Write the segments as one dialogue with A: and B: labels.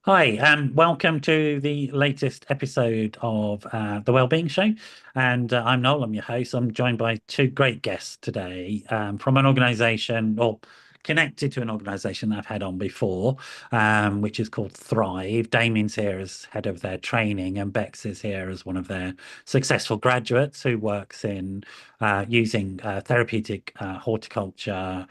A: Hi, welcome to the latest episode of the Wellbeing Show. And I'm Noel, I'm your host. I'm joined by two great guests today from an organization or connected to an organization that I've had on before, which is called Thrive. Damien's here as head of their training, and Bex is here as one of their successful graduates who works in using therapeutic horticulture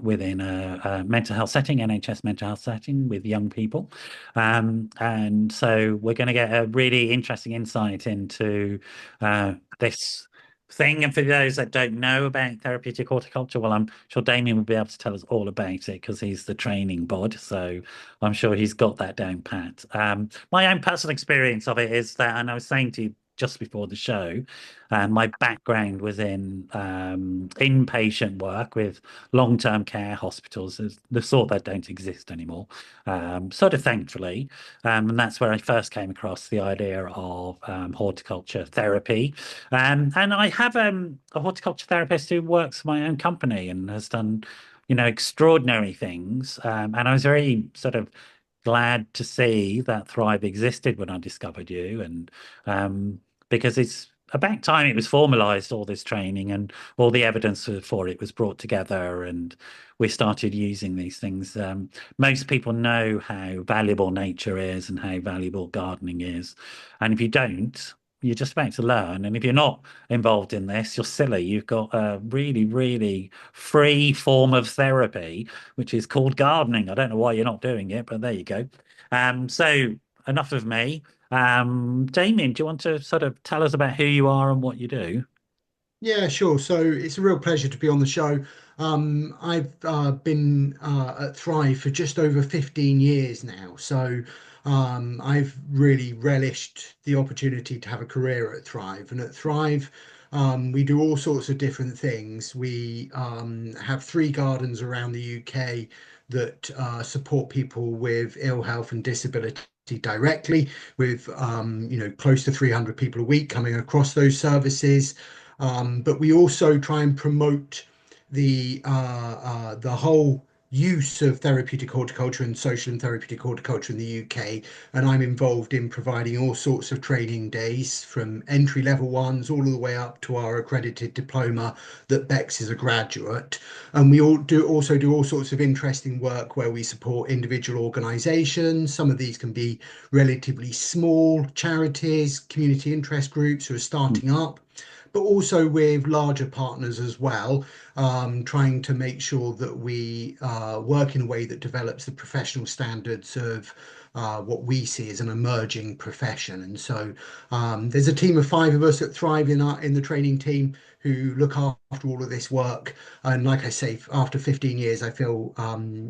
A: within a mental health setting, NHS mental health setting with young people. And so we're going to get a really interesting insight into this thing. And for those that don't know about therapeutic horticulture, well, I'm sure Damien will be able to tell us all about it because he's the training bod. So I'm sure he's got that down pat. My own personal experience of it is that, and I was saying to you just before the show, and my background was in inpatient work with long-term care hospitals, the sort that don't exist anymore, sort of thankfully. And that's where I first came across the idea of horticulture therapy. And I have a horticulture therapist who works for my own company and has done, extraordinary things. And I was very sort of glad to see that Thrive existed when I discovered you. And because it's about time it was formalized, all this training and all the evidence for it was brought together and we started using these things. Most people know how valuable nature is and how valuable gardening is. And if you don't, you're just about to learn. And if you're not involved in this, you're silly. You've got a really, really free form of therapy, which is called gardening. I don't know why you're not doing it, but there you go. So enough of me. Damien, do you want to sort of tell us about who you are and what you do?
B: Yeah, sure. So it's a real pleasure to be on the show. I've been at Thrive for just over 15 years now. So I've really relished the opportunity to have a career at Thrive. And at Thrive, we do all sorts of different things. We have three gardens around the UK that support people with ill health and disability directly, with close to 300 people a week coming across those services. But we also try and promote the whole use of therapeutic horticulture and social and therapeutic horticulture in the UK. And I'm involved in providing all sorts of training days from entry level ones all the way up to our accredited diploma that Bex is a graduate. And we also do all sorts of interesting work where we support individual organizations. Some of these can be relatively small charities, community interest groups who are starting up, but also with larger partners as well, trying to make sure that we work in a way that develops the professional standards of what we see as an emerging profession. And so there's a team of five of us at Thrive in the training team who look after all of this work. And like I say, after 15 years, I feel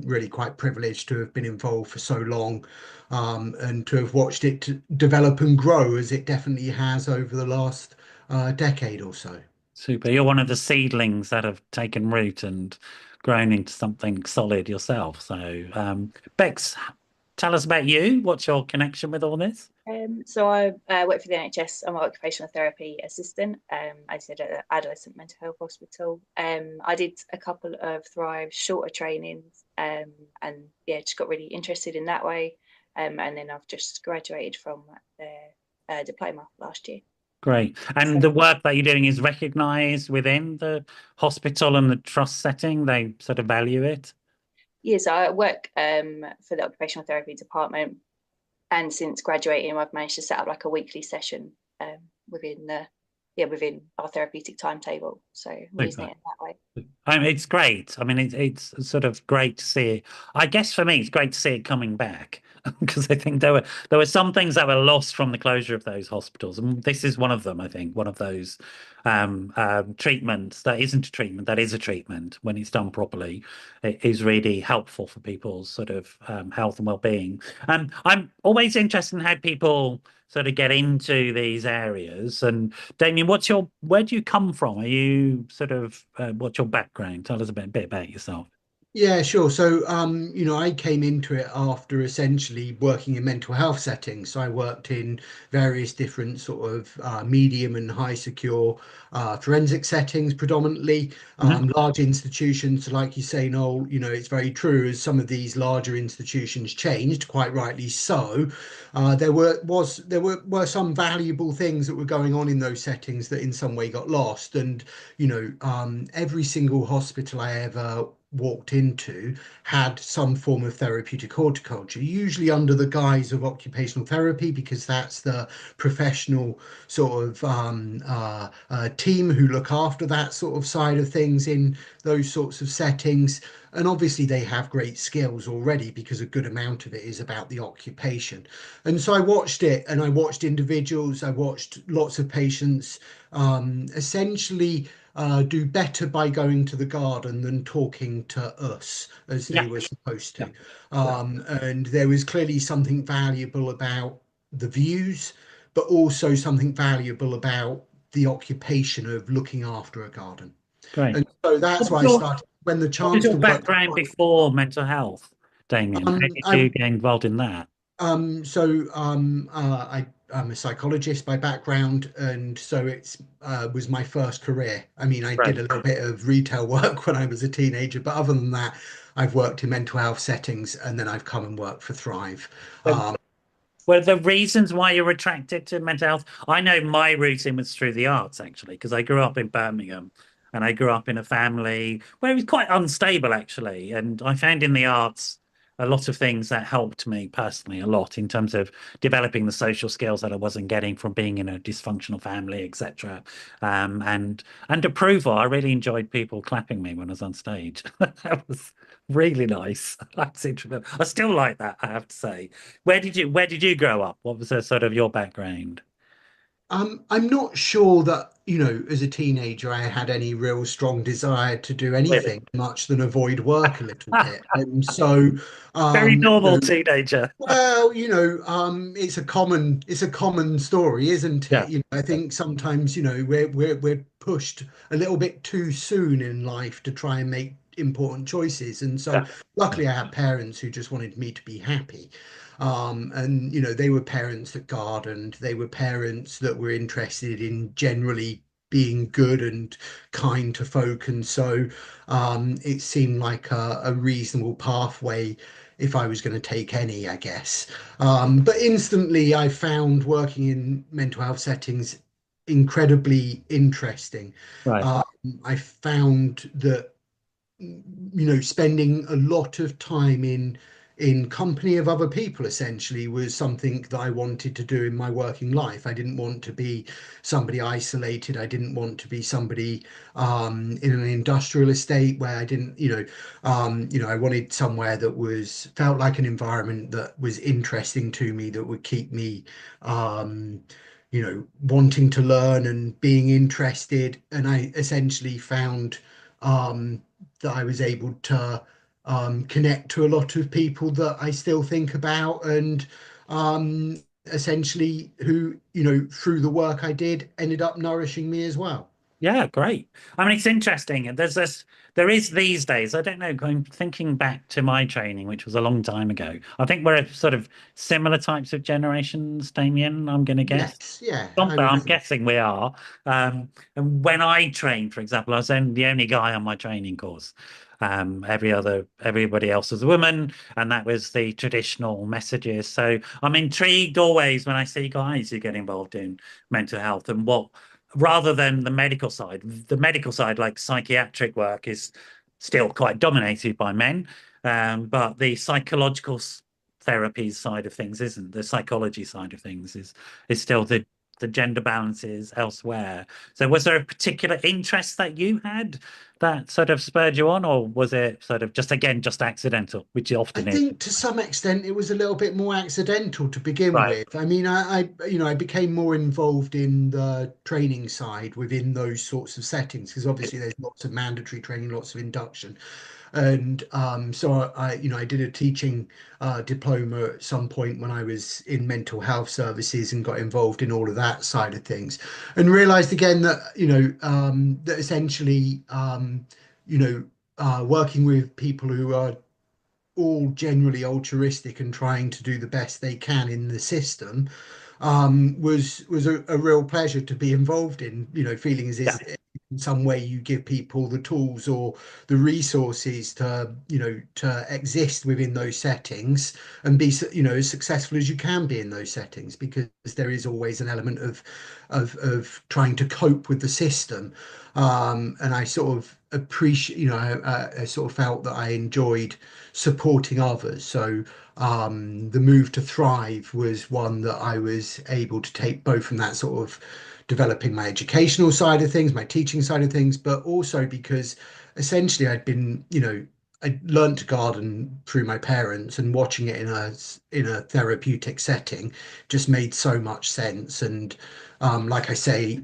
B: really quite privileged to have been involved for so long, and to have watched it develop and grow as it definitely has over the last decade or so.
A: Super. You're one of the seedlings that have taken root and grown into something solid yourself. So, Bex, tell us about you. What's your connection with all this?
C: So I work for the NHS. I'm an occupational therapy assistant. I said at an adolescent mental health hospital. I did a couple of Thrive shorter trainings, and yeah, just got really interested in that way. And then I've just graduated from the diploma last year.
A: Great. And
C: So
A: the work that you're doing is recognized within the hospital and the trust setting. They sort of value it.
C: yeah, so I work for the occupational therapy department, and since graduating, I've managed to set up like a weekly session um, within the within our therapeutic timetable. So I'm using
A: Super.
C: it in that way.
A: It's great. I mean, it's sort of great to see it. I guess for me, it's great to see it coming back because I think there were some things that were lost from the closure of those hospitals, and this is one of them. I think one of those treatments that isn't a treatment, that is a treatment when it's done properly, it is really helpful for people's sort of health and well-being. I'm always interested in how people sort of get into these areas. And Damien, where do you come from? Are you sort of, what's your background? Tell us a bit about yourself.
B: Yeah, sure. So, I came into it after essentially working in mental health settings. So I worked in various different sort of medium and high secure forensic settings, predominantly
A: Mhm.
B: large institutions. So like you say, Noel, it's very true. As some of these larger institutions changed, quite rightly so, there were some valuable things that were going on in those settings that in some way got lost. And every single hospital I ever walked into had some form of therapeutic horticulture, usually under the guise of occupational therapy, because that's the professional sort of team who look after that sort of side of things in those sorts of settings. And obviously, they have great skills already because a good amount of it is about the occupation. And so I watched it and I watched individuals, I watched lots of patients essentially do better by going to the garden than talking to us as
A: Yeah,
B: they were supposed
A: yeah,
B: to.
A: yeah.
B: And there was clearly something valuable about the views, but also something valuable about the occupation of looking after a garden.
A: Great.
B: And so that's
A: What was
B: why I
A: your,
B: started when the
A: what was
B: chance
A: your
B: to work.
A: background before mental health, Damien? How did
B: I
A: you get involved in that?
B: I'm a psychologist by background, and so it's was my first career. I mean, I
A: Right.
B: did a little bit of retail work when I was a teenager, but other than that, I've worked in mental health settings, and then I've come and worked for Thrive.
A: So
B: Um,
A: were the reasons why you're attracted to mental health? I know my routine was through the arts, actually, because I grew up in Birmingham and I grew up in a family where it was quite unstable, actually. And I found in the arts a lot of things that helped me personally a lot in terms of developing the social skills that I wasn't getting from being in a dysfunctional family, etc. And approval. I really enjoyed people clapping me when I was on stage. That was really nice. That's interesting. I still like that, I have to say. Where did you grow up? What was the sort of your background?
B: I'm not sure that, as a teenager, I had any real strong desire to do
A: Really?
B: anything much than avoid work a little bit. And so,
A: Very
B: um, you
A: normal
B: know,
A: teenager.
B: Well, it's a common story, isn't
A: Yeah.
B: it? I
A: Yeah.
B: think sometimes, we're pushed a little bit too soon in life to try and make important choices. And so
A: Yeah.
B: luckily I had parents who just wanted me to be happy. And they were parents that gardened, they were parents that were interested in generally being good and kind to folk. And so it seemed like a reasonable pathway if I was going to take any, I guess. But instantly, I found working in mental health settings incredibly interesting.
A: Right.
B: Um, I found that spending a lot of time in company of other people essentially was something that I wanted to do in my working life. I didn't want to be somebody isolated. I didn't want to be somebody in an industrial estate where I didn't, I wanted somewhere that was felt like an environment that was interesting to me, that would keep me wanting to learn and being interested. And I essentially found that I was able to connect to a lot of people that I still think about, and essentially who, through the work I did, ended up nourishing me as well.
A: Yeah, great. I mean, it's interesting. And there is these days, I don't know, going thinking back to my training, which was a long time ago. I think we're sort of similar types of generations, Damien, I'm going to guess.
B: Yes, yeah, I would
A: I'm
B: think.
A: guessing we are. And when I trained, for example, I was then the only guy on my training course. Everybody else was a woman, and that was the traditional messages. So I'm intrigued always when I see guys who get involved in mental health and what, rather than the medical side, like psychiatric work, is still quite dominated by men. But the psychological therapies side of things isn't. The psychology side of things is still the gender balance is elsewhere. So was there a particular interest that you had that sort of spurred you on, or was it sort of just again just accidental, which it
B: I
A: often is?
B: think to some extent it was a little bit more accidental to begin
A: Right.
B: with. I mean, I became more involved in the training side within those sorts of settings because obviously there's lots of mandatory training, lots of induction. And so I did a teaching diploma at some point when I was in mental health services and got involved in all of that side of things, and realized again that that essentially you know working with people who are all generally altruistic and trying to do the best they can in the system, was a real pleasure to be involved in. Feeling as
A: Yeah,
B: if in some way you give people the tools or the resources to to exist within those settings and be as successful as you can be in those settings, because there is always an element of trying to cope with the system. And I sort of appreciate, I sort of felt that I enjoyed supporting others. So the move to Thrive was one that I was able to take both from that sort of developing my educational side of things, my teaching side of things, but also because essentially I'd been, I learned to garden through my parents, and watching it in a therapeutic setting just made so much sense. And like I say,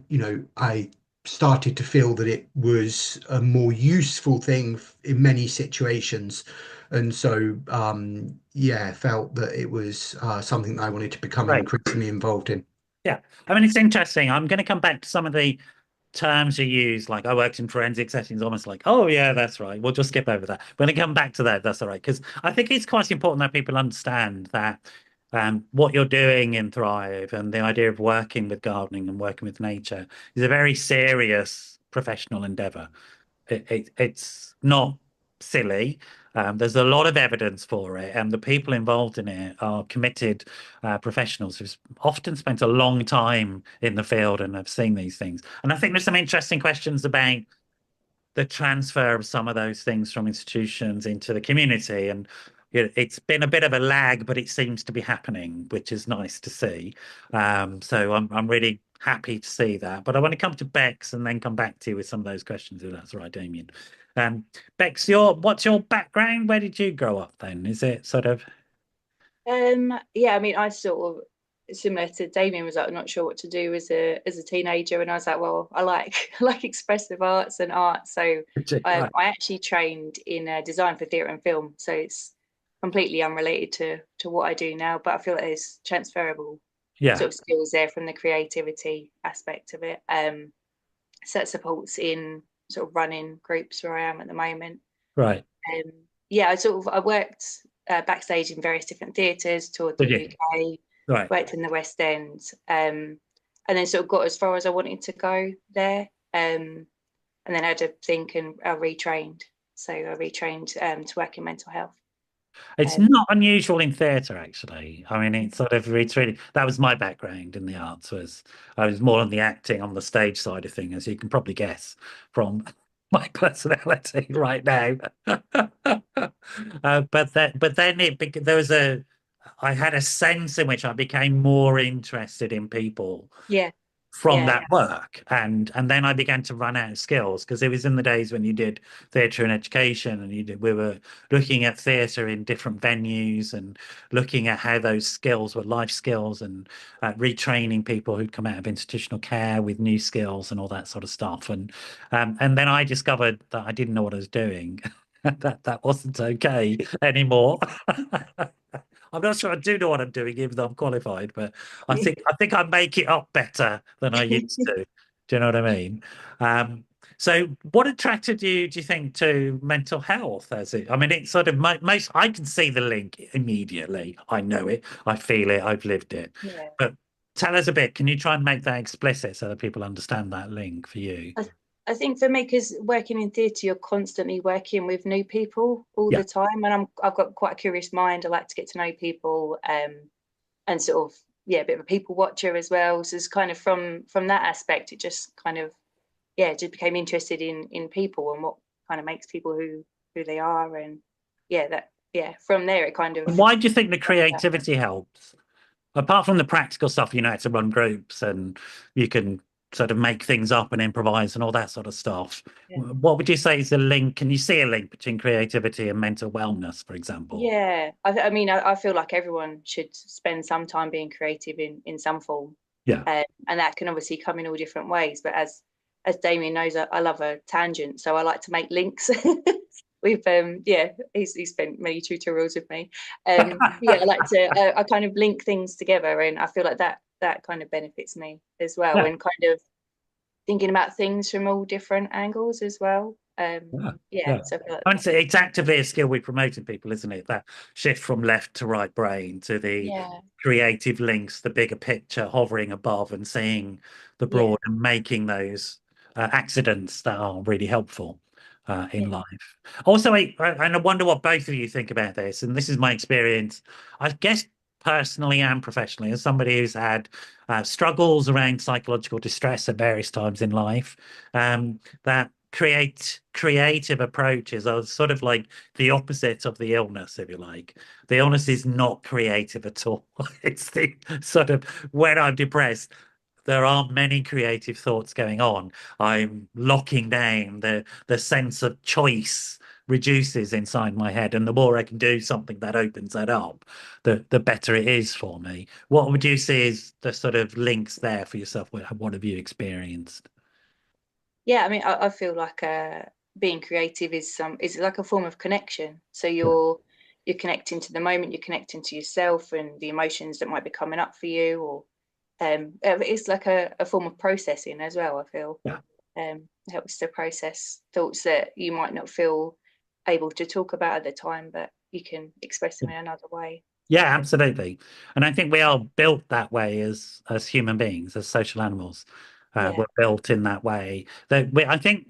B: I started to feel that it was a more useful thing in many situations. And so, yeah, felt that it was something that I wanted to become
A: right.
B: increasingly involved in.
A: Yeah. I mean, it's interesting. I'm going to come back to some of the terms you use. Like I worked in forensic settings, almost like, oh, yeah, that's right. We'll just skip over that. When I come back to that, that's all right. Because I think it's quite important that people understand that what you're doing in Thrive and the idea of working with gardening and working with nature is a very serious professional endeavor. It's not silly. There's a lot of evidence for it, and the people involved in it are committed professionals who've often spent a long time in the field and have seen these things. And I think there's some interesting questions about the transfer of some of those things from institutions into the community. And it's been a bit of a lag, but it seems to be happening, which is nice to see. So I'm really happy to see that. But I want to come to Bex and then come back to you with some of those questions, if that's all right, Damien. Bex, what's your background? Where did you grow up then? Is it sort of
C: Yeah, I mean, I sort of similar to Damien, was like, I'm not sure what to do as a teenager, and I was like, well, I like I like expressive arts and art, so
A: right?
C: I actually trained in design for theatre and film, so it's completely unrelated to what I do now, but I feel like there's transferable
A: Yeah,
C: sort of skills there from the creativity aspect of it. So that supports in sort of running groups where I am at the moment.
A: right.
C: Yeah, I worked backstage in various different theatres, toured the
A: Did you?
C: UK,
A: Right.
C: worked in the West End, and then sort of got as far as I wanted to go there. And then I had to think, and I retrained. So I retrained to work in mental health.
A: It's
C: Um,
A: not unusual in theatre, actually. I mean, it's really that was my background in the arts. Was I was more on the acting, on the stage side of things, as you can probably guess from my personality right now. But then there was I had a sense in which I became more interested in people
C: yeah,
A: from
C: yeah,
A: that work, and then I began to run out of skills, because it was in the days when you did theatre and education, and we were looking at theatre in different venues and looking at how those skills were life skills, and retraining people who'd come out of institutional care with new skills and all that sort of stuff. And then I discovered that I didn't know what I was doing. That wasn't okay anymore. I'm not sure I do know what I'm doing, even though I'm qualified, but I think I make it up better than I used to. Do you know what I mean? So what attracted you, do you think, to mental health as it? I mean, it's sort of most, I can see the link immediately. I know it, I feel it, I've lived it.
C: yeah.
A: But tell us a bit, can you try and make that explicit so that people understand that link for you?
C: I think for me, because working in theatre, you're constantly working with new people all
A: Yeah,
C: the time, and I've got quite a curious mind. I like to get to know people, and sort of, yeah, a bit of a people watcher as well. So it's kind of from that aspect, it just kind of, yeah, just became interested in people and what kind of makes people who they are, and yeah, from there it kind of.
A: and why do you think the creativity helps? Apart from the practical stuff, you know, how to run groups and you can sort of make things up and improvise and all that sort of stuff.
C: Yeah.
A: What would you say is the link? Can you see a link between creativity and mental wellness, for example?
C: Yeah, I mean, I feel like everyone should spend some time being creative in some form,
A: Yeah.
C: and that can obviously come in all different ways. But as Damien knows, I love a tangent, so I like to make links. We've yeah, he's spent many tutorials with me. Yeah, I like to I kind of link things together, and I feel like that kind of benefits me as well,
A: Yeah.
C: and kind of thinking about things from all different angles as well.
A: Yeah,
C: Yeah,
A: yeah.
C: so I feel like,
A: And it's actively a skill we promote in people, isn't it? That shift from left to right brain to the
C: yeah,
A: creative links, the bigger picture, hovering above and seeing the
C: yeah,
A: broad and making those accidents that are really helpful in
C: yeah,
A: life. Also, and I wonder what both of you think about this. And this is my experience, I guess, personally and professionally, as somebody who's had struggles around psychological distress at various times in life, that creative approaches are sort of like the opposite of the illness, if you like. The illness is not creative at all. It's the sort of, when I'm depressed, there aren't many creative thoughts going on. I'm locking down, the sense of choice reduces inside my head, and the more I can do something that opens that up, the better it is for me. What would you say is the sort of links there for yourself? What have you experienced?
C: yeah. I mean, I feel like being creative is like a form of connection. So
A: Yeah.
C: you're connecting to the moment, you're connecting to yourself and the emotions that might be coming up for you, or it's like a form of processing as well. I feel
A: Yeah.
C: it helps to process thoughts that you might not feel able to talk about at the time, but you can express them in another way.
A: Yeah, absolutely. And I think we are built that way as human beings, as social animals.
C: Yeah,
A: We're built in that way. I think,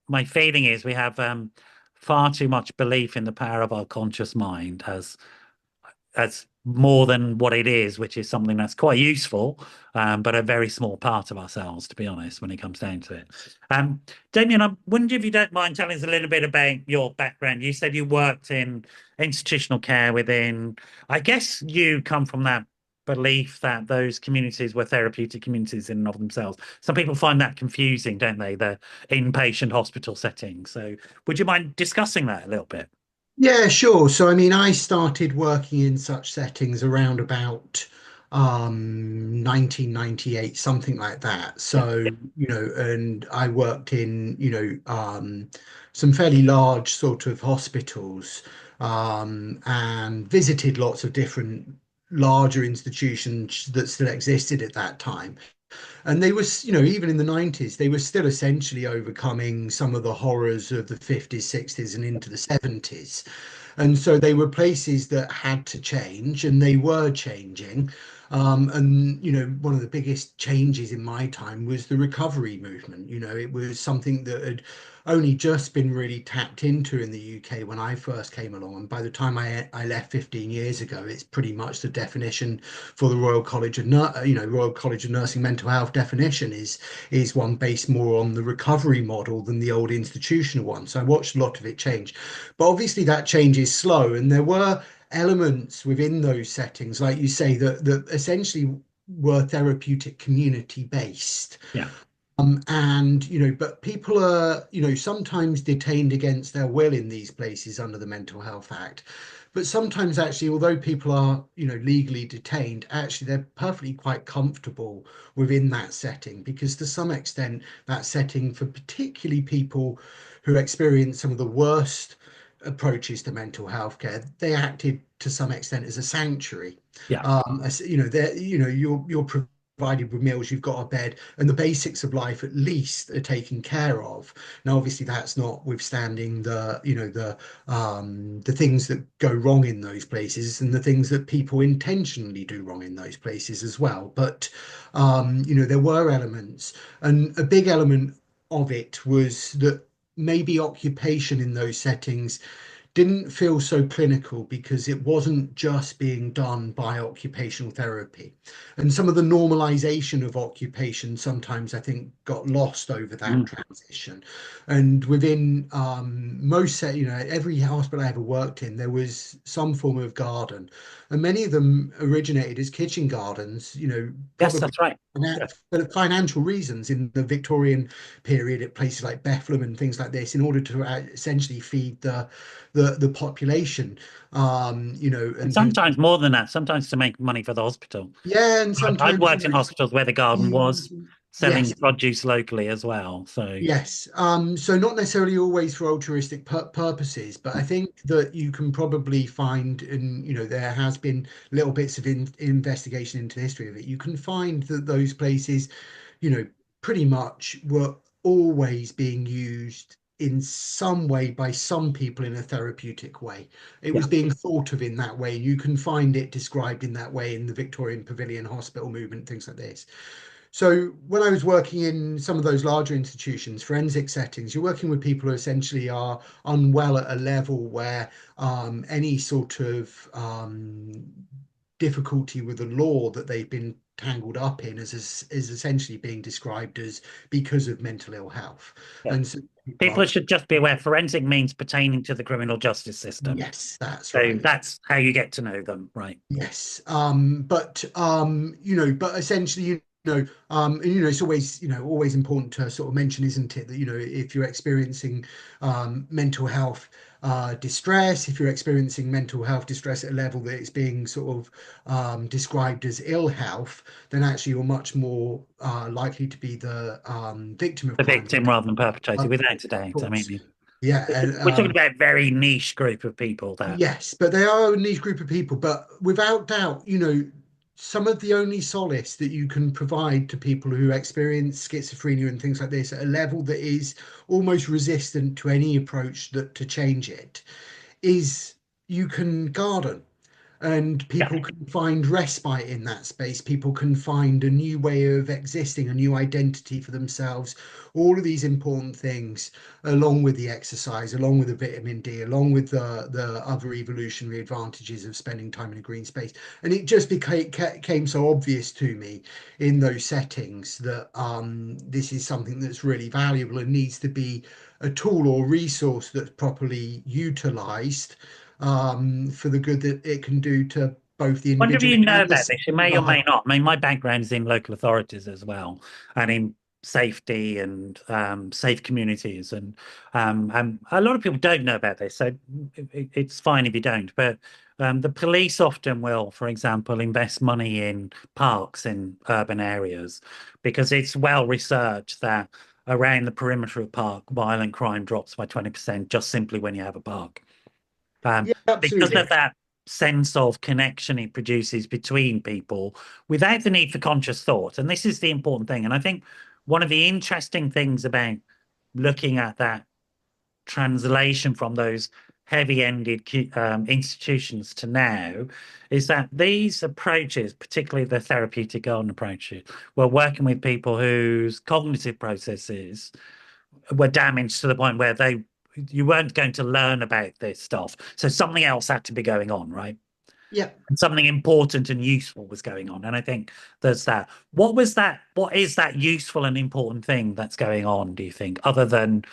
A: my feeling is we have far too much belief in the power of our conscious mind as more than what it is, which is something that's quite useful, but a very small part of ourselves, to be honest, when it comes down to it. Damien, I wonder if you don't mind telling us a little bit about your background. You said you worked in institutional care within, I guess you come from that belief that those communities were therapeutic communities in and of themselves. Some people find that confusing, don't they? The inpatient hospital setting. So would you mind discussing that a little bit?
B: Yeah, sure. So, I mean, I started working in such settings around about 1998, something like that.
A: Yeah.
B: So, and I worked in, some fairly large sort of hospitals, and visited lots of different larger institutions that still existed at that time. And they was, even in the 90s, they were still essentially overcoming some of the horrors of the 50s, 60s, and into the 70s. And so they were places that had to change, and they were changing. And one of the biggest changes in my time was the recovery movement. It was something that had only just been really tapped into in the UK when I first came along. And by the time I left 15 years ago, it's pretty much the definition for the Royal College of Nursing mental health definition is one based more on the recovery model than the old institutional one. So I watched a lot of it change. But obviously that change is slow, and there were elements within those settings, like you say, that essentially were therapeutic community based.
A: Yeah.
B: And but people are sometimes detained against their will in these places under the Mental Health Act. But sometimes actually, although people are legally detained, actually they're perfectly quite comfortable within that setting, because to some extent that setting, for particularly people who experience some of the worst approaches to mental health care, they acted to some extent as a sanctuary.
A: Yeah.
B: You're provided with meals, you've got a bed, and the basics of life at least are taken care of. Now, obviously, that's notwithstanding the things that go wrong in those places and the things that people intentionally do wrong in those places as well. But there were elements, and a big element of it was that maybe occupation in those settings didn't feel so clinical, because it wasn't just being done by occupational therapy. And some of the normalization of occupation sometimes, I think, got lost over that
A: Mm.
B: transition. And within every hospital I ever worked in, there was some form of garden. And many of them originated as kitchen gardens,
A: Yes,
B: probably
A: that's right. Yeah.
B: for financial reasons in the Victorian period at places like Bethlem and things like this, in order to essentially feed the population,
A: And
B: and to
A: sometimes more than that, sometimes to make money for the hospital.
B: yeah, and
A: I've
B: sometimes
A: worked in hospitals where the garden was selling
B: yes,
A: produce locally as well. So
B: yes. So not necessarily always for altruistic purposes, but I think that you can probably find, and there has been little bits of investigation into the history of it. You can find that those places, you know, pretty much were always being used in some way by some people in a therapeutic way. It
A: Yeah.
B: was being thought of in that way. You can find it described in that way in the Victorian Pavilion Hospital movement, things like this. So when I was working in some of those larger institutions, forensic settings, you're working with people who essentially are unwell at a level where any sort of difficulty with the law that they've been tangled up in is essentially being described as because of mental ill health.
A: Yeah.
B: And so
A: People should just be aware forensic means pertaining to the criminal justice system.
B: yes, that's
A: So
B: right.
A: that's how you get to know them, right?
B: Yes. But but essentially, it's always, always important to sort of mention, isn't it, that, if you're experiencing mental health distress, if you're experiencing mental health distress at a level that it's being sort of described as ill health, then actually you're much more likely to be the victim of
A: The
B: crime.
A: victim rather than perpetrator, without a doubt. I
B: Course.
A: mean,
B: Yeah,
A: we're talking about a very niche group of people that.
B: yes, but they are a niche group of people. But without doubt, some of the only solace that you can provide to people who experience schizophrenia and things like this at a level that is almost resistant to any approach that to change it is you can garden. And people
A: Yeah.
B: can find respite in that space. People can find a new way of existing, a new identity for themselves. All of these important things, along with the exercise, along with the vitamin D, along with the other evolutionary advantages of spending time in a green space. And it just became so obvious to me in those settings that this is something that's really valuable and needs to be a tool or resource that's properly utilized for the good that it can do to both the
A: Wonder if
B: individual
A: you know
B: and the
A: about this. You may or may not. I mean, my background is in local authorities as well, and in safety and safe communities, and a lot of people don't know about this, so it's fine if you don't. But the police often will, for example, invest money in parks in urban areas because it's well researched that around the perimeter of park, violent crime drops by 20% just simply when you have a park.
B: Yeah,
A: Because
B: absolutely.
A: of that sense of connection it produces between people without the need for conscious thought. And this is the important thing. And I think one of the interesting things about looking at that translation from those heavy-ended institutions to now is that these approaches, particularly the therapeutic garden approaches, were working with people whose cognitive processes were damaged to the point where you weren't going to learn about this stuff. So something else had to be going on, right?
B: Yeah.
A: And something important and useful was going on. And I think there's that. What was that? What is that useful and important thing that's going on, do you think, other than,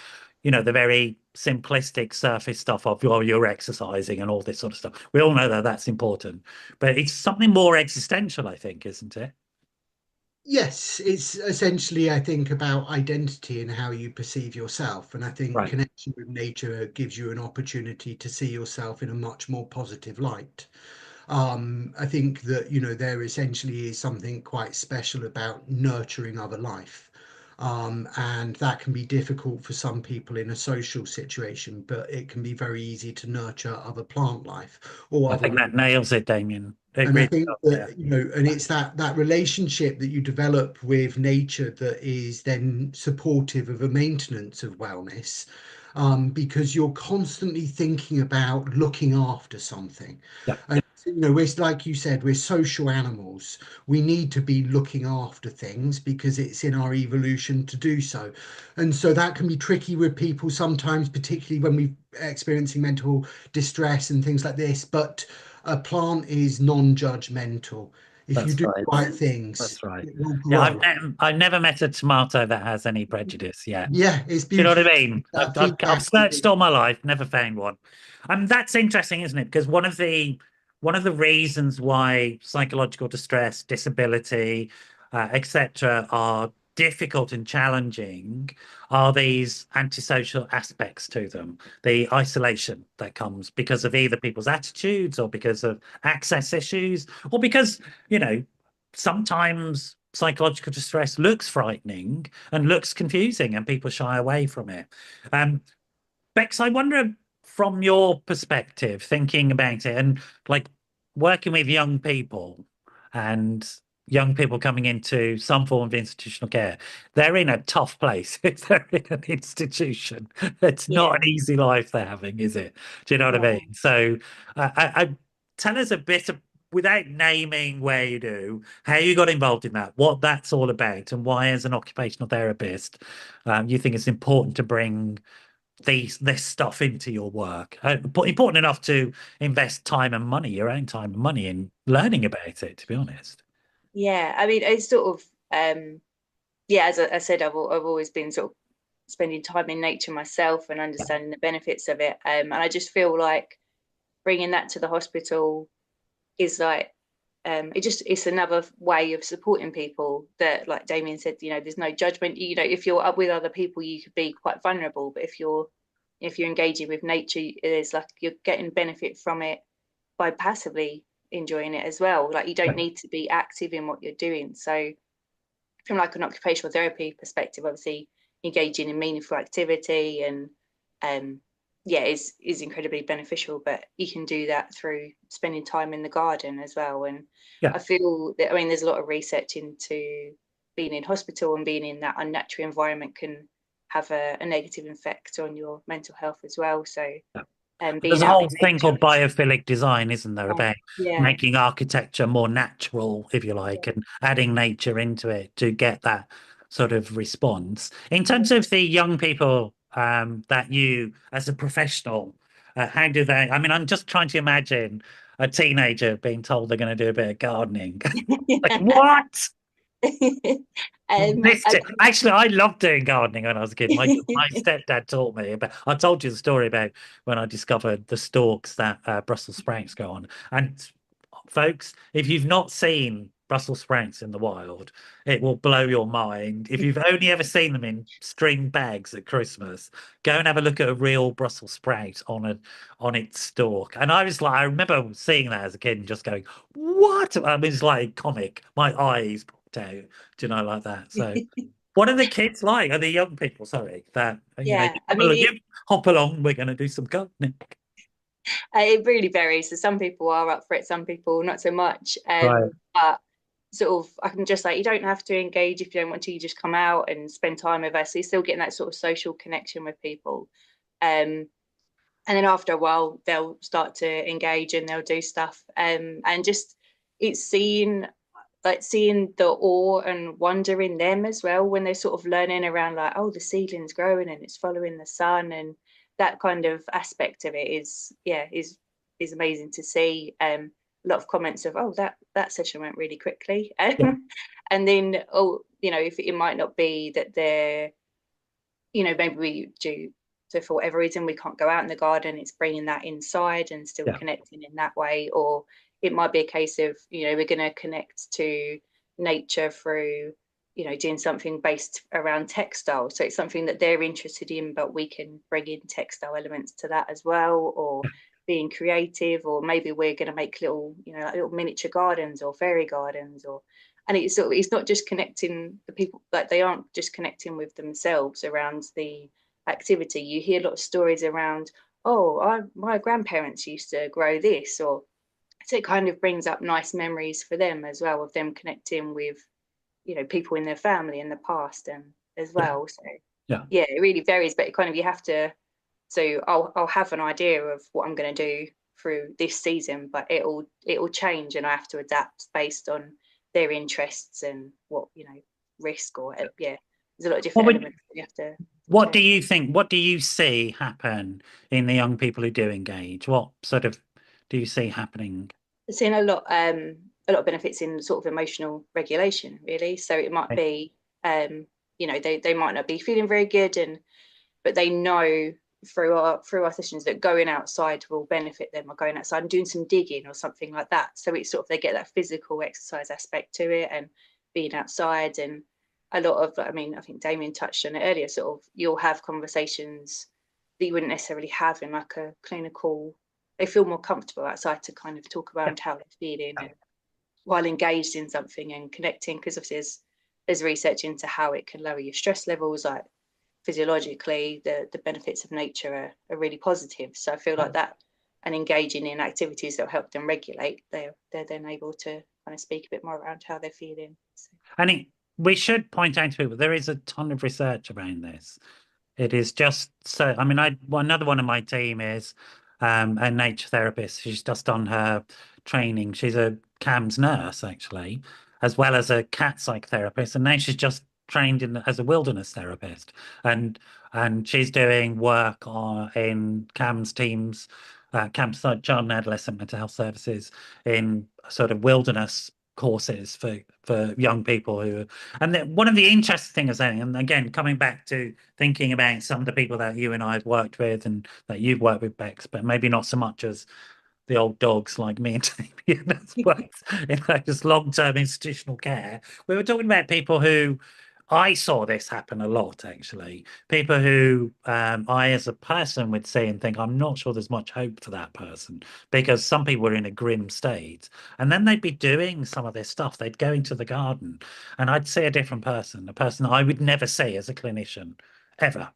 A: the very simplistic surface stuff of, oh, you're exercising and all this sort of stuff? We all know that that's important, but it's something more existential, I think, isn't it?
B: Yes, it's essentially, I think, about identity and how you perceive yourself. And I think
A: Right.
B: connection with nature gives you an opportunity to see yourself in a much more positive light. I think that, there essentially is something quite special about nurturing other life. And that can be difficult for some people in a social situation, but it can be very easy to nurture other plant life or
A: I
B: other.
A: think that nails it, Damien. It
B: And I
A: really
B: think
A: does, yeah.
B: that, and it's that relationship that you develop with nature that is then supportive of a maintenance of wellness, because you're constantly thinking about looking after something.
A: Yeah.
B: And we're, like you said, we're social animals. We need to be looking after things because it's in our evolution to do so. And so that can be tricky with people sometimes, particularly when we're experiencing mental distress and things like this. But a plant is non-judgmental. If you
A: That's
B: do
A: right.
B: the right things,
A: That's right.
B: it will
A: Yeah,
B: grow.
A: I've never met a tomato that has any prejudice yet.
B: Yeah, it's
A: Do you know what I
B: beautiful.
A: mean?
B: That
A: I've
B: feedback.
A: searched all my life, never found one. That's interesting, isn't it? Because one of the reasons why psychological distress, disability, etc., are difficult and challenging are these antisocial aspects to them. The isolation that comes because of either people's attitudes or because of access issues, or because, sometimes psychological distress looks frightening and looks confusing and people shy away from it. Um, Bex, I wonder from your perspective, thinking about it and like working with young people and, young people coming into some form of institutional care, they're in a tough place. If they're in an institution, it's not
C: Yeah.
A: an easy life they're having, is it? Do you know what I
C: No.
A: mean? So, tell us a bit of, without naming where you do, how you got involved in that, what that's all about, and why, as an occupational therapist, you think it's important to bring this stuff into your work. But important enough to invest time and money, your own time and money, in learning about it, to be honest.
C: Yeah, I mean, it's sort of yeah, as I said, I've always been sort of spending time in nature myself and understanding the benefits of it. And I just feel like bringing that to the hospital is like it's another way of supporting people. That, like Damien said, there's no judgment. If you're up with other people, you could be quite vulnerable, but if you're engaging with nature, it's like you're getting benefit from it by passively enjoying it as well. Like, you don't need to be active in what you're doing. So from like an occupational therapy perspective, obviously engaging in meaningful activity and yeah, is incredibly beneficial. But you can do that through spending time in the garden as well. And
A: Yeah.
C: I feel that, I mean, there's a lot of research into being in hospital and being in that unnatural environment can have a negative effect on your mental health as well. So
A: There's
C: being
A: a
C: out
A: whole
C: in
A: thing
C: nature.
A: called biophilic design, isn't there, about
C: Yeah.
A: making architecture more natural, if you like, and adding nature into it to get that sort of response. In terms of the young people that you, as a professional, how do they? I mean, I'm just trying to imagine a teenager being told they're going to do a bit of gardening. Like, what? Actually, I loved doing gardening when I was a kid. My stepdad taught me about. I told you the story about when I discovered the stalks that Brussels sprouts go on. And folks, if you've not seen Brussels sprouts in the wild, it will blow your mind. If you've only ever seen them in string bags at Christmas, go and have a look at a real Brussels sprout on its stalk. And I was like, I remember seeing that as a kid and just going, "What?" I mean, it's like comic. My eyes popped out, like that. So, what are the kids like? Are the young people? Sorry, that
C: Yeah, I mean,
A: you hop along. We're going to do some gardening.
C: It really varies. So some people are up for it, some people not so much.
A: Right.
C: But sort of, I can just like, you don't have to engage if you don't want to. You just come out and spend time with us. So you're still getting that sort of social connection with people. And then after a while, they'll start to engage and they'll do stuff. And just it's seeing the awe and wonder in them as well when they're sort of learning around, like, oh, the seedling's growing and it's following the sun, and that kind of aspect of it is amazing to see. A lot of comments of, oh, that session went really quickly. And then, oh, if it might not be that they're, maybe we do, so for whatever reason we can't go out in the garden, it's bringing that inside and still connecting in that way. Or it might be a case of, we're going to connect to nature through, doing something based around textile. So it's something that they're interested in, but we can bring in textile elements to that as well, or being creative, or maybe we're going to make little, like little miniature gardens or fairy gardens, and it's sort of, it's not just connecting the people, like they aren't just connecting with themselves around the activity. You hear a lot of stories around, oh, my grandparents used to grow this, or so it kind of brings up nice memories for them as well, of them connecting with, people in their family in the past and as well. So yeah, it really varies, but it kind of, you have to, so I'll have an idea of what I'm going to do through this season, but it'll change, and I have to adapt based on their interests and what, risk, or there's a lot of different elements that you have to
A: What do you think? What do you see happen in the young people who do engage? What sort of do you see happening?
C: Seeing a lot of benefits in sort of emotional regulation, really. So it might be, they might not be feeling very good, but they know through our sessions that going outside will benefit them, or going outside and doing some digging or something like that. So it's sort of, they get that physical exercise aspect to it and being outside. And a lot of, I mean, I think Damien touched on it earlier, sort of, you'll have conversations that you wouldn't necessarily have in like a clinical. They feel more comfortable outside to kind of talk about how they're feeling, and while engaged in something and connecting, because obviously there's research into how it can lower your stress levels, like physiologically the benefits of nature are really positive. So I feel like that, and engaging in activities that help them regulate, they're then able to kind of speak a bit more around how they're feeling. So.
A: And we should point out to people there is a ton of research around this. It is just so. I mean, another one of my team is a nature therapist. She's just done her training. She's a CAMS nurse actually, as well as a cat psychotherapist, and now she's just trained as a wilderness therapist, and she's doing work in CAMS teams, CAMS child and adolescent mental health services in sort of wilderness courses for young people who. And one of the interesting things, and again, coming back to thinking about some of the people that you and I have worked with and that you've worked with, Bex, but maybe not so much as the old dogs like me and Damien that's worked in just long-term institutional care. We were talking about people who I saw this happen a lot, actually. People who I, as a person, would see and think, I'm not sure there's much hope for that person because some people were in a grim state. And then they'd be doing some of this stuff. They'd go into the garden and I'd see a different person, a person I would never see as a clinician, ever.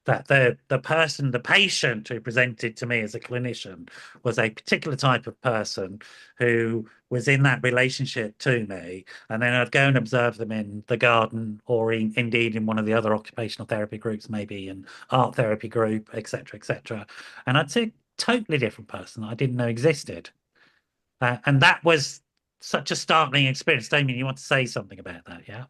A: That the patient who presented to me as a clinician was a particular type of person who was in that relationship to me, and then I'd go and observe them in the garden or indeed in one of the other occupational therapy groups, maybe an art therapy group, etc., etc. And I'd see a totally different person that I didn't know existed. And that was such a startling experience. Damien, you want to say something about that? Yeah.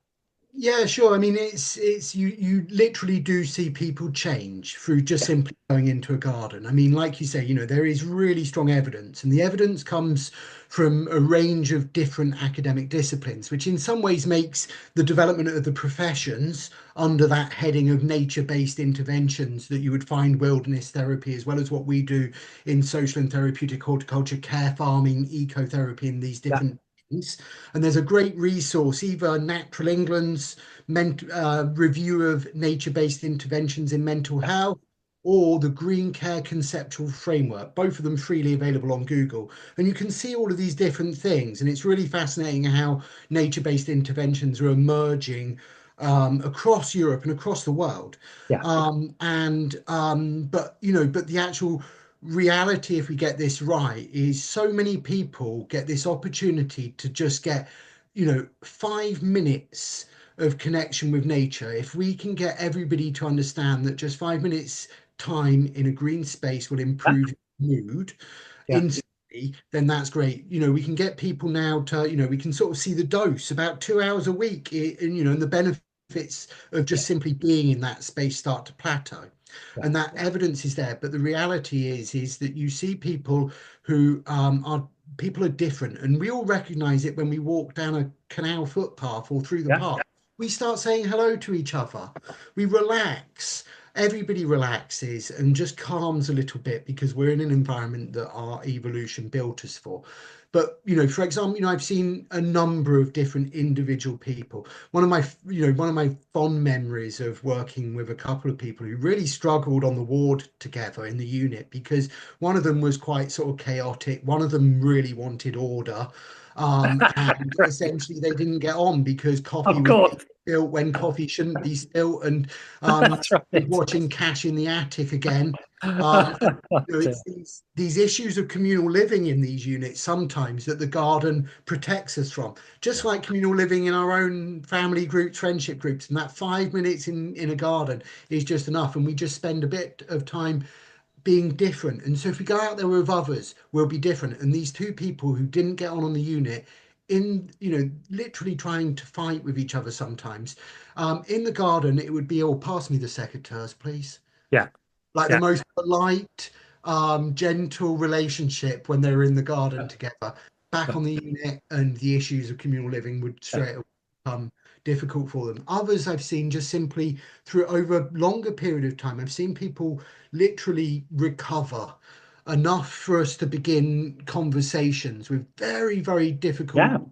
B: Yeah, sure. I mean, it's you literally do see people change through just simply going into a garden. I mean, like you say, there is really strong evidence, and the evidence comes from a range of different academic disciplines, which in some ways makes the development of the professions under that heading of nature-based interventions that you would find wilderness therapy, as well as what we do in social and therapeutic horticulture, care farming, ecotherapy, and these different. And there's a great resource, either Natural England's review of nature-based interventions in mental health or the Green Care Conceptual Framework, both of them freely available on Google. And you can see all of these different things. And it's really fascinating how nature-based interventions are emerging across Europe and across the world.
A: Yeah.
B: But the actual reality, if we get this right, is so many people get this opportunity to just get 5 minutes of connection with nature. If we can get everybody to understand that just 5 minutes time in a green space will improve mood instantly, then that's great. We can get people now to, we can sort of see the dose about 2 hours a week, and the benefits of just simply being in that space start to plateau. And that evidence is there, but the reality is that you see people who people are different, and we all recognize it when we walk down a canal footpath or through the park. We start saying hello to each other. We relax. Everybody relaxes and just calms a little bit because we're in an environment that our evolution built us for. But for example, I've seen a number of different individual people. One of my fond memories of working with a couple of people who really struggled on the ward together in the unit, because one of them was quite sort of chaotic. One of them really wanted order. And essentially they didn't get on because coffee was spilt when coffee shouldn't be spilt, and watching Cash in the Attic again. It's these issues of communal living in these units sometimes that the garden protects us from, just like communal living in our own family groups, friendship groups. And that 5 minutes in a garden is just enough, and we just spend a bit of time being different. And so if we go out there with others, we'll be different. And these two people who didn't get on the unit, literally trying to fight with each other sometimes, in the garden, it would be, oh, pass me the secateurs, please. Like the most polite, gentle relationship when they were in the garden together. Back on the unit, and the issues of communal living would straight away become difficult for them. Others I've seen just simply through over a longer period of time, I've seen people literally recover enough for us to begin conversations with very, very difficult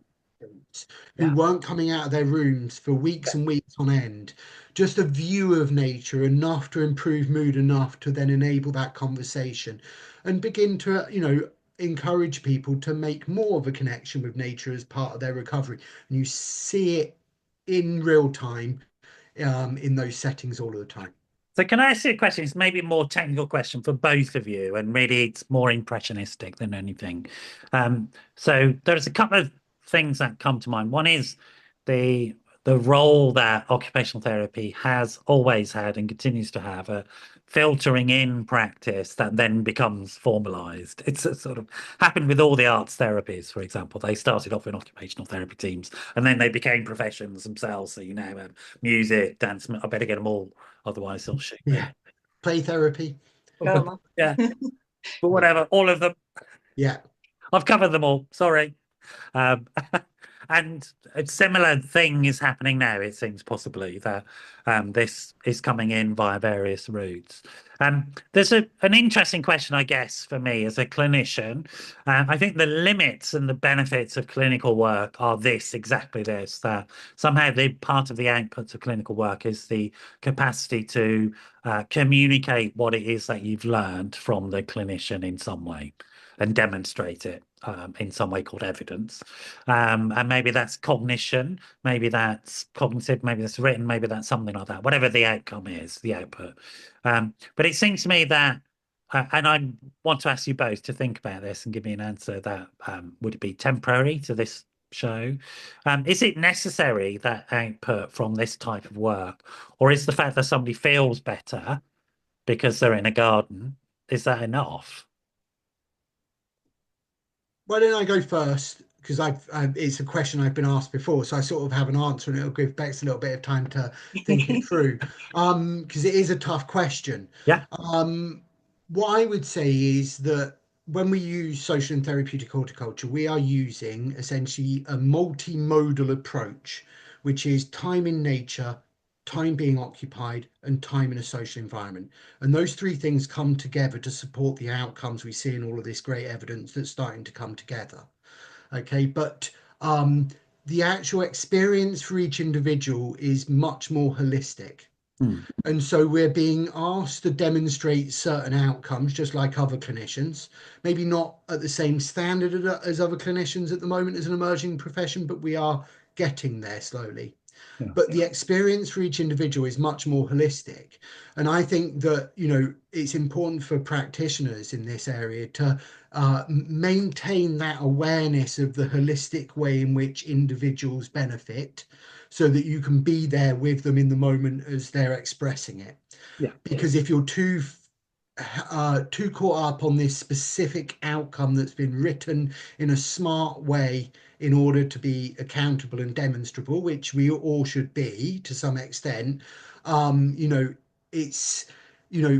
B: who weren't coming out of their rooms for weeks and weeks on end. Just a view of nature enough to improve mood, enough to then enable that conversation and begin to, encourage people to make more of a connection with nature as part of their recovery. And you see it in real time in those settings all of the time.
A: So can I ask you a question? It's maybe a more technical question for both of you, and really it's more impressionistic than anything. So there's a couple of things that come to mind. One is the the role that occupational therapy has always had and continues to have, a filtering in practice that then becomes formalized. It's a sort of happened with all the arts therapies, for example. They started off in occupational therapy teams and then they became professions themselves. So you now have music, dance. I better get them all, otherwise they'll shoot me.
B: Yeah. Play therapy.
C: Drama.
A: Yeah, but whatever, all of them.
B: Yeah.
A: I've covered them all. Sorry. Um, and a similar thing is happening now, it seems, possibly that this is coming in via various routes. There's an interesting question, I guess, for me as a clinician. I think the limits and the benefits of clinical work are exactly this, that somehow the part of the outputs of clinical work is the capacity to communicate what it is that you've learned from the clinician in some way and demonstrate it in some way called evidence. And maybe that's cognition, maybe that's cognitive, maybe that's written, maybe that's something like that, whatever the outcome is, the output. But it seems to me that, and I want to ask you both to think about this and give me an answer that would it be temporary to this show? Is it necessary, that output from this type of work, or is the fact that somebody feels better because they're in a garden, is that enough?
B: Why don't I go first? Because it's a question I've been asked before, so I sort of have an answer, and it'll give Bex a little bit of time to think it through. Because it is a tough question.
A: Yeah.
B: What I would say is that when we use social and therapeutic horticulture, we are using essentially a multimodal approach, which is time in nature, time being occupied, and time in a social environment. And those three things come together to support the outcomes we see in all of this great evidence that's starting to come together. Okay, but the actual experience for each individual is much more holistic.
A: Hmm.
B: And so we're being asked to demonstrate certain outcomes, just like other clinicians, maybe not at the same standard as other clinicians at the moment as an emerging profession, but we are getting there slowly.
A: Yeah.
B: But the experience for each individual is much more holistic. And I think that, it's important for practitioners in this area to maintain that awareness of the holistic way in which individuals benefit, so that you can be there with them in the moment as they're expressing it.
A: Yeah.
B: Because if you're too caught up on this specific outcome that's been written in a smart way in order to be accountable and demonstrable, which we all should be to some extent, it's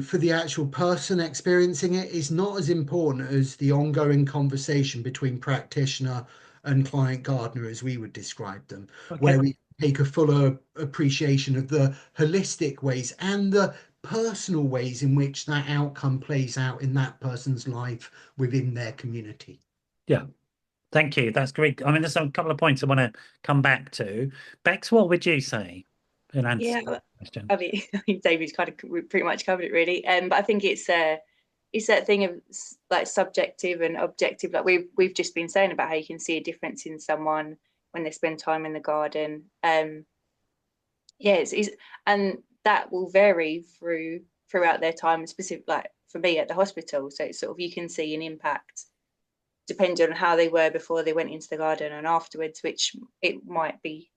B: for the actual person experiencing it is not as important as the ongoing conversation between practitioner and client gardener, as we would describe them,
A: Okay.
B: where we take a fuller appreciation of the holistic ways and the personal ways in which that outcome plays out in that person's life within their community.
A: Yeah. Thank you. That's great. I mean, there's a couple of points I want to come back to. Bex, what would you say in answer
C: Yeah,
A: to that question?
C: I mean, David's kind of pretty much covered it really. But I think it's that thing of like subjective and objective. Like we've just been saying about how you can see a difference in someone when they spend time in the garden. And that will vary throughout their time, specific, like for me at the hospital. So it's sort of, you can see an impact depending on how they were before they went into the garden and afterwards, which it might be,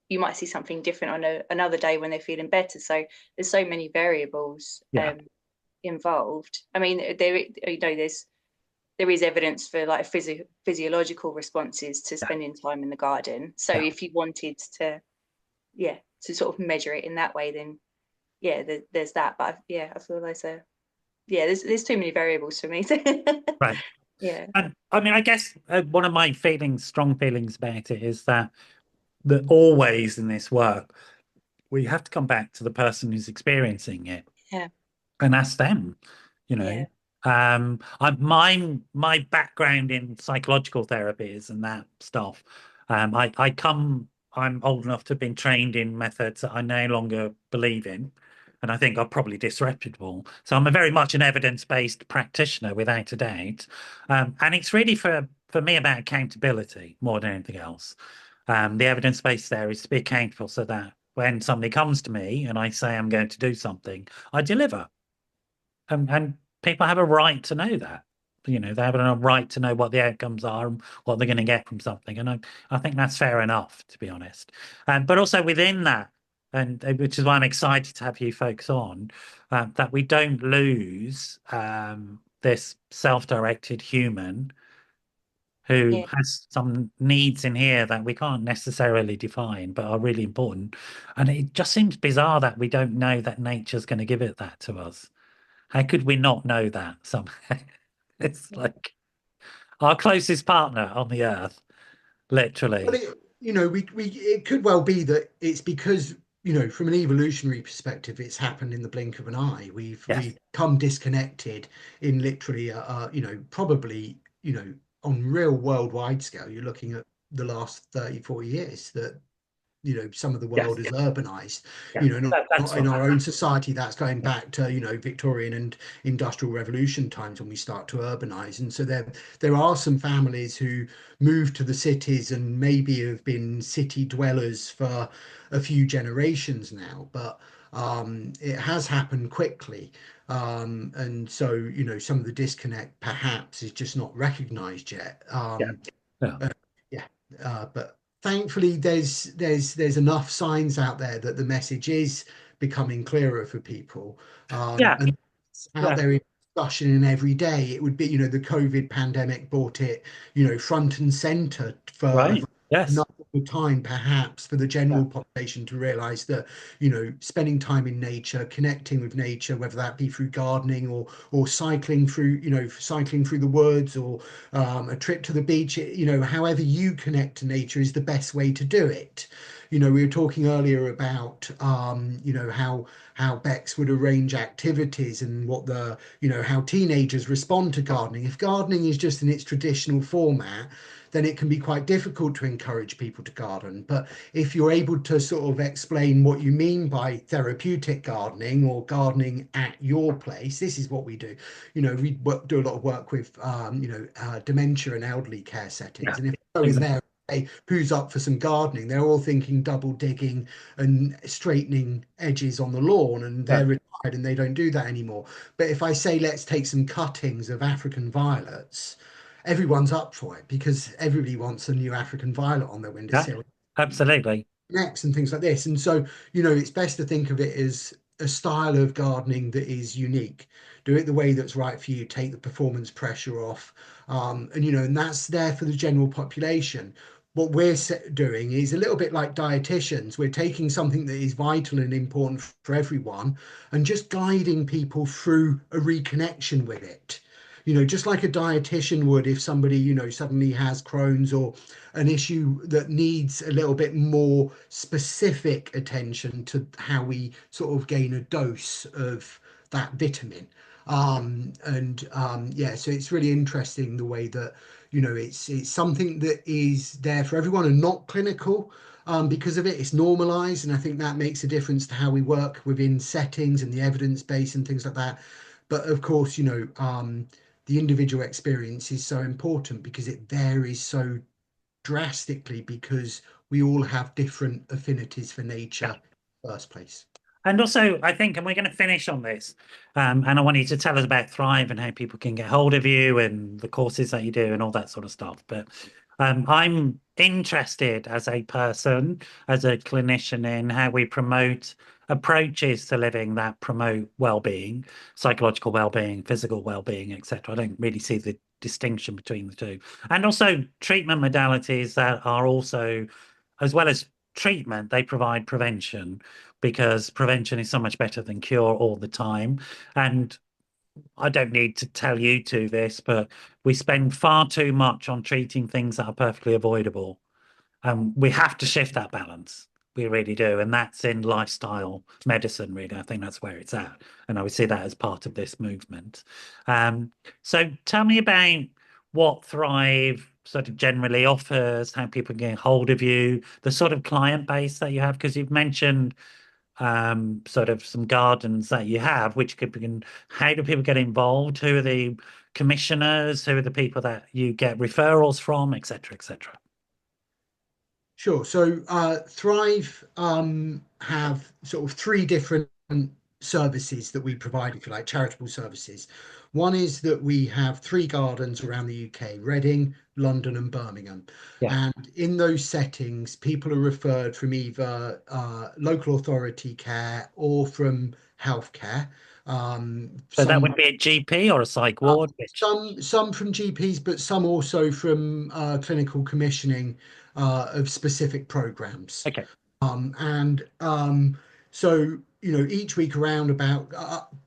C: you might see something different on another day when they're feeling better. So there's so many variables involved. I mean, there is evidence for like physiological responses to spending time in the garden. So if you wanted to sort of measure it in that way, then there's that. But I feel like there's too many variables for me.
A: Right.
C: Yeah.
A: And I mean, I guess one of my strong feelings about it is that always in this work, we have to come back to the person who's experiencing it.
C: Yeah.
A: And ask them, my background in psychological therapies and that stuff. I'm old enough to have been trained in methods that I no longer believe in, and I think are probably disreputable. So I'm a very much an evidence-based practitioner, without a doubt. And it's really for me about accountability more than anything else. The evidence base there is to be accountable so that when somebody comes to me and I say I'm going to do something, I deliver. And people have a right to know that. You know, they have a right to know what the outcomes are and what they're going to get from something. And I think that's fair enough, to be honest. But also within that, and which is why I'm excited to have you folks on, that we don't lose this self-directed human who
C: Yeah.
A: has some needs in here that we can't necessarily define, but are really important. And it just seems bizarre that we don't know that nature's going to give it that to us. How could we not know that somehow? It's
C: Yeah.
A: like our closest partner on the earth,
B: Well,
A: literally.
B: it could well be that it's because, from an evolutionary perspective, it's happened in the blink of an eye.
A: Yes.
B: We've come disconnected in literally, probably, on real worldwide scale. You're looking at the last 30, 40 years that some of the world
A: Yes.
B: is urbanized,
A: Yeah. That's
B: not in
A: fine.
B: our own society. That's going back to Victorian and industrial revolution times when we start to urbanize. And so there are some families who move to the cities and maybe have been city dwellers for a few generations now, but it has happened quickly. And so some of the disconnect perhaps is just not recognized yet.
A: Yeah. Yeah.
B: Yeah, but thankfully there's enough signs out there that the message is becoming clearer for people,
A: Yeah.
B: and it's out
A: Yeah.
B: there in discussion and every day. It would be, the COVID pandemic brought it, front and center for a
A: Right. Yes.
B: number of time, perhaps for the
A: Yeah.
B: general population to realize that, spending time in nature, connecting with nature, whether that be through gardening or cycling through the woods, or a trip to the beach, however you connect to nature is the best way to do it. We were talking earlier about, how Bex would arrange activities and how teenagers respond to gardening. If gardening is just in its traditional format, then it can be quite difficult to encourage people to garden. But if you're able to sort of explain what you mean by therapeutic gardening or gardening at your place, this is what we do. We do a lot of work with, dementia and elderly care settings.
A: Yeah.
B: And if you go in
A: Exactly.
B: there, say, who's up for some gardening? They're all thinking double digging and straightening edges on the lawn, and
A: Yeah.
B: they're retired and they don't do that anymore. But if I say, let's take some cuttings of African violets, everyone's up for it because everybody wants a new African violet on their
A: Yeah.
B: windowsill
A: Absolutely.
B: next and things like this. And so, it's best to think of it as a style of gardening that is unique. Do it the way that's right for you, take the performance pressure off. And that's there for the general population. What we're doing is a little bit like dietitians. We're taking something that is vital and important for everyone and just guiding people through a reconnection with it. Just like a dietitian would if somebody, suddenly has Crohn's or an issue that needs a little bit more specific attention to how we sort of gain a dose of that vitamin. Yeah, so it's really interesting the way that, it's something that is there for everyone and not clinical. Because of it, it's normalized, and I think that makes a difference to how we work within settings and the evidence base and things like that. But of course, the individual experience is so important because it varies so drastically because we all have different affinities for nature
A: Yeah.
B: in the first place.
A: And also, I think, and we're going to finish on this, and I want you to tell us about Thrive and how people can get hold of you and the courses that you do and all that sort of stuff. But I'm interested as a person, as a clinician, in how we promote approaches to living that promote well-being, psychological well-being, physical well-being, etc. I don't really see the distinction between the two. And also treatment modalities that are also, as well as treatment, they provide prevention, because prevention is so much better than cure all the time. And I don't need to tell you to this, but we spend far too much on treating things that are perfectly avoidable. We have to shift that balance. We really do. And that's in lifestyle medicine, really. I think that's where it's at. And I would see that as part of this movement. So tell me about what Thrive sort of generally offers, how people can get hold of you, the sort of client base that you have, because you've mentioned sort of some gardens that you have, which could be, how do people get involved? Who are the commissioners? Who are the people that you get referrals from, etc., etc.?
B: Sure. So Thrive have sort of three different services that we provide, if you like, charitable services. One is that we have three gardens around the UK: Reading, London, and Birmingham.
A: Yeah.
B: And in those settings, people are referred from either local authority care or from healthcare.
A: So that
B: Some
A: would be a GP or a psych ward, which,
B: some from GPs, but some also from clinical commissioning of specific programs.
A: okay.
B: And so, each week around about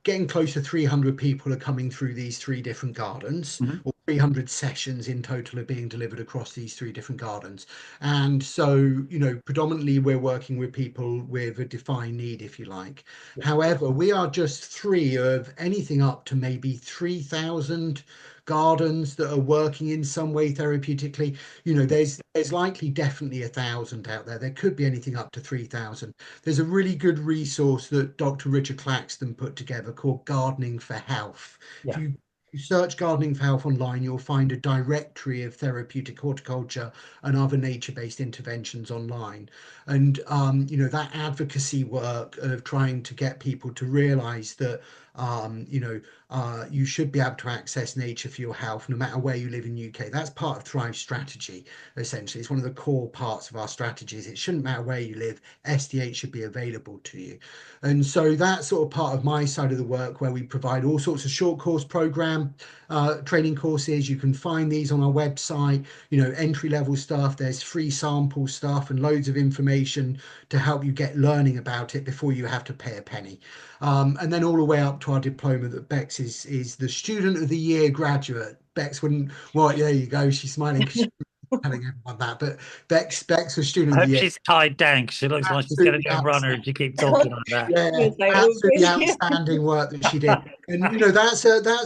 B: getting close to 300 people are coming through these three different gardens,
A: Mhm.
B: or 300 sessions in total are being delivered across these three different gardens. And so, predominantly we're working with people with a defined need, if you like.
A: Yeah.
B: However, we are just three of anything up to maybe 3,000 gardens that are working in some way therapeutically. There's likely definitely 1,000 out there. There could be anything up to 3,000. There's a really good resource that Dr. Richard Claxton put together called Gardening for Health. If
A: Yeah.
B: you search Gardening for Health online, you'll find a directory of therapeutic horticulture and other nature-based interventions online. And that advocacy work of trying to get people to realize that you should be able to access nature for your health no matter where you live in UK. That's part of Thrive's strategy, essentially. It's one of the core parts of our strategies. It shouldn't matter where you live, SDH should be available to you. And so that's sort of part of my side of the work, where we provide all sorts of short course program training courses. You can find these on our website, entry level stuff. There's free sample stuff and loads of information to help you get learning about it before you have to pay a penny. And then all the way up to our diploma that Bex is the student of the year graduate. Bex wouldn't, well, there you go. She's smiling because she's telling everyone that. But Bex was student
A: I
B: of the
A: hope
B: year.
A: she's tied down because she looks like she's going to
B: Absolutely
A: be a runner
B: outstanding.
A: if you keep talking like that.
B: Yeah,
C: All
B: absolutely
C: good.
B: outstanding work that she did. And that's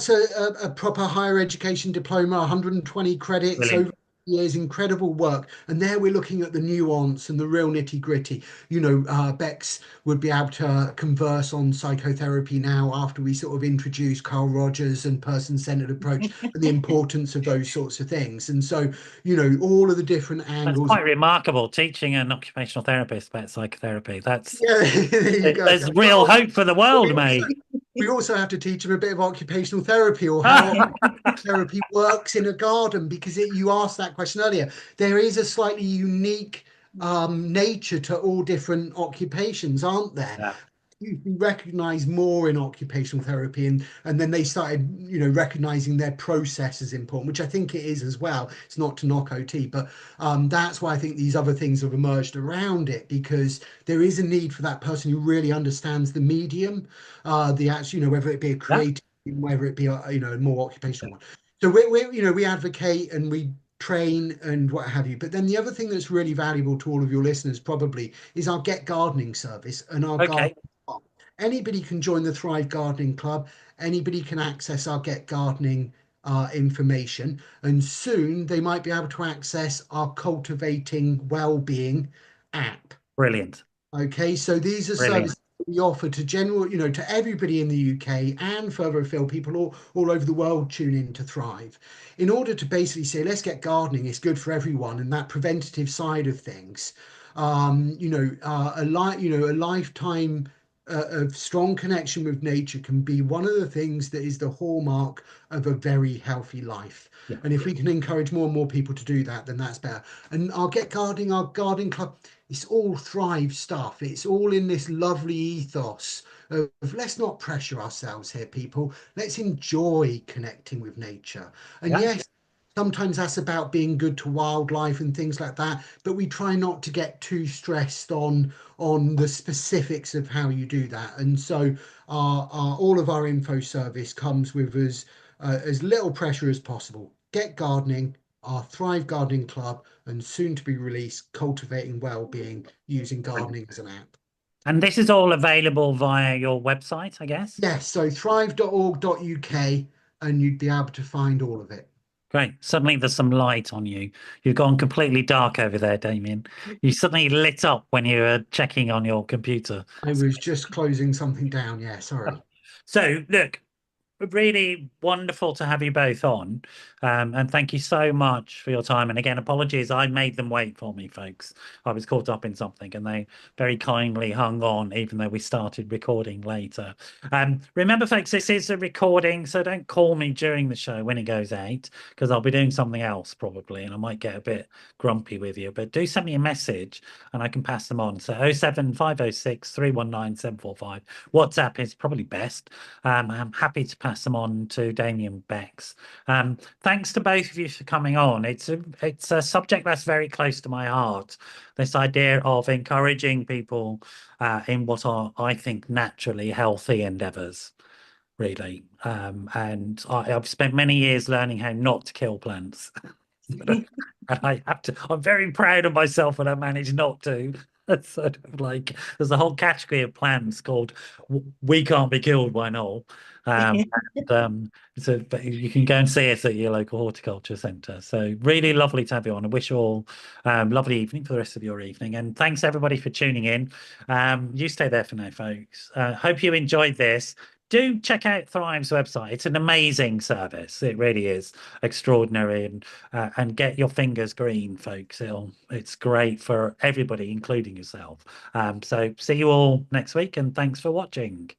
B: a proper higher education diploma, 120 credits
A: Brilliant.
B: over years, incredible work. And there we're looking at the nuance and the real nitty gritty. Bex would be able to converse on psychotherapy now after we sort of introduce Carl Rogers and person-centered approach and the importance of those sorts of things. And so, all of the different
A: That's
B: angles.
A: quite remarkable. Teaching an occupational therapist about psychotherapy.
B: Yeah, there you go.
A: There's real
B: Well,
A: hope for the
B: we
A: world,
B: also,
A: mate.
B: we also have to teach them a bit of occupational therapy, or how therapy works in a garden, because you asked that question earlier. There is a slightly unique nature to all different occupations, aren't there?
A: Yeah.
B: You recognize more in occupational therapy, and then they started recognizing their process is important, which I think it is as well. It's not to knock OT, but that's why I think these other things have emerged around it, because there is a need for that person who really understands the medium, the actual, whether it be a
A: Yeah.
B: creative, whether it be a more occupational one. So we advocate and we train and what have you. But then the other thing that's really valuable to all of your listeners probably is our Get Gardening service and our
A: Okay.
B: garden. Anybody can join the Thrive Gardening Club. Anybody can access our Get Gardening information, and soon they might be able to access our Cultivating Wellbeing app.
A: Brilliant.
B: Okay, so these are
A: Brilliant.
B: services we offer to general, to everybody in the UK and further afield. People all over the world tune in to Thrive, in order to basically say, let's get gardening. It's good for everyone, and that preventative side of things. A lifetime of strong connection with nature can be one of the things that is the hallmark of a very healthy life.
A: Yeah.
B: And if we can encourage more and more people to do that, then that's better. And our Get Gardening, our garden club, it's all Thrive stuff. It's all in this lovely ethos of let's not pressure ourselves here, people. Let's enjoy connecting with nature. And
A: Yeah.
B: yes, sometimes that's about being good to wildlife and things like that, but we try not to get too stressed on the specifics of how you do that. And so all of our info service comes with as little pressure as possible. Get Gardening, our Thrive Gardening Club, and soon to be released Cultivating Wellbeing, using
A: Brilliant.
B: gardening as an app.
A: And this is all available via your website, I guess?
B: Yes, so thrive.org.uk, and you'd be able to find all of it.
A: Great. Suddenly there's some light on you. You've gone completely dark over there, Damien. You suddenly lit up when you were checking on your computer.
B: I was just closing something down. Yeah, sorry.
A: So look, really wonderful to have you both on. And thank you so much for your time. And again, apologies, I made them wait for me, folks. I was caught up in something and they very kindly hung on, even though we started recording later. Remember, folks, this is a recording, so don't call me during the show when it goes out, because I'll be doing something else probably, and I might get a bit grumpy with you. But do send me a message and I can pass them on. So 07506 319 745. WhatsApp is probably best. I'm happy to pass them on to Damien Bex. Thanks to both of you for coming on. It's a subject that's very close to my heart. This idea of encouraging people in what are, I think, naturally healthy endeavors, really. And I've spent many years learning how not to kill plants. And I have to, I'm very proud of myself when I manage not to. It's sort of like there's a whole category of plants called "We Can't Be Killed by Noel." So but you can go and see us at your local horticulture centre. So really lovely to have you on. I wish you all lovely evening for the rest of your evening, and thanks everybody for tuning in. You stay there for now, folks. Hope you enjoyed this. Do check out Thrive's website. It's an amazing service. It really is extraordinary, and get your fingers green, folks. It's great for everybody, including yourself. So see you all next week, and thanks for watching.